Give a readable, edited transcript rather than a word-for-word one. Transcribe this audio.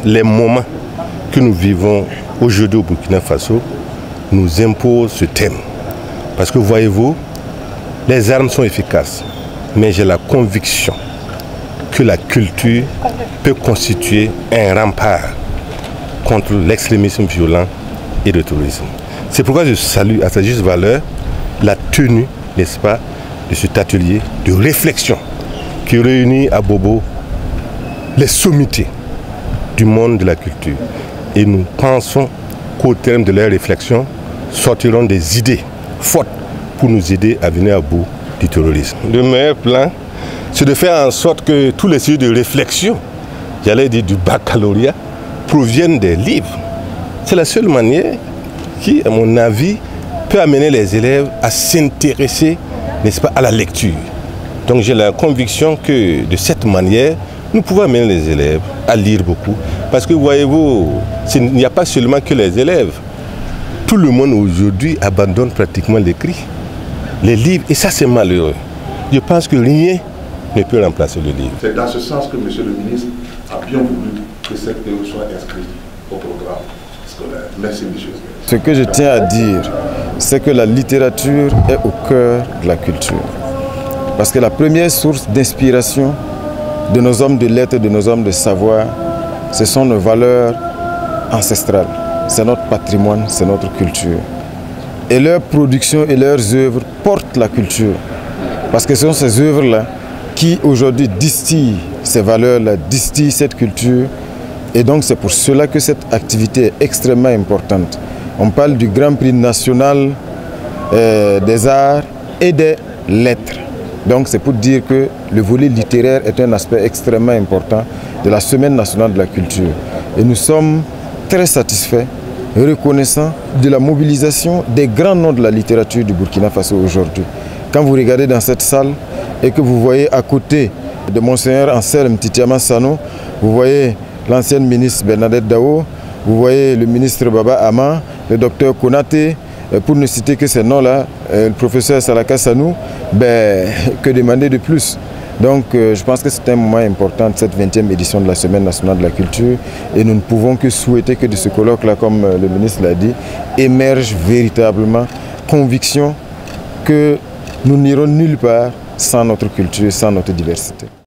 Les moments que nous vivons aujourd'hui au Burkina Faso nous imposent ce thème. Parce que voyez-vous, les armes sont efficaces, mais j'ai la conviction que la culture peut constituer un rempart contre l'extrémisme violent et le terrorisme. C'est pourquoi je salue à sa juste valeur la tenue, n'est-ce pas, de cet atelier de réflexion qui réunit à Bobo les sommités du monde de la culture. Et nous pensons qu'au terme de leur réflexion sortiront des idées fortes pour nous aider à venir à bout du terrorisme. Le meilleur plan, c'est de faire en sorte que tous les sujets de réflexion, j'allais dire du baccalauréat, proviennent des livres. C'est la seule manière qui, à mon avis, peut amener les élèves à s'intéresser, n'est-ce pas, à la lecture. Donc j'ai la conviction que de cette manière, nous pouvons amener les élèves à lire beaucoup. Parce que voyez-vous, il n'y a pas seulement que les élèves. Tout le monde aujourd'hui abandonne pratiquement l'écrit, les livres, et ça c'est malheureux. Je pense que rien ne peut remplacer le livre. C'est dans ce sens que M. le ministre a bien voulu que cette théorie soit inscrite au programme scolaire. Merci, M. Ce que je tiens à dire, c'est que la littérature est au cœur de la culture. Parce que la première source d'inspiration de nos hommes de lettres, de nos hommes de savoir, ce sont nos valeurs ancestrales. C'est notre patrimoine, c'est notre culture. Et leur production et leurs œuvres portent la culture. Parce que ce sont ces œuvres-là qui aujourd'hui distillent ces valeurs-là, distillent cette culture. Et donc c'est pour cela que cette activité est extrêmement importante. On parle du Grand Prix national des arts et des lettres. Donc c'est pour dire que le volet littéraire est un aspect extrêmement important de la Semaine nationale de la culture. Et nous sommes très satisfaits, reconnaissants de la mobilisation des grands noms de la littérature du Burkina Faso aujourd'hui. Quand vous regardez dans cette salle et que vous voyez à côté de Monseigneur Anselme Titiama Sano, vous voyez l'ancienne ministre Bernadette Dao, vous voyez le ministre Baba Ama, le docteur Konaté, pour ne citer que ces noms-là, le professeur Salaka Sanou, que demander de plus? Donc je pense que c'est un moment important de cette 20e édition de la Semaine nationale de la culture et nous ne pouvons que souhaiter que de ce colloque-là, comme le ministre l'a dit, émerge véritablement conviction que nous n'irons nulle part sans notre culture, sans notre diversité.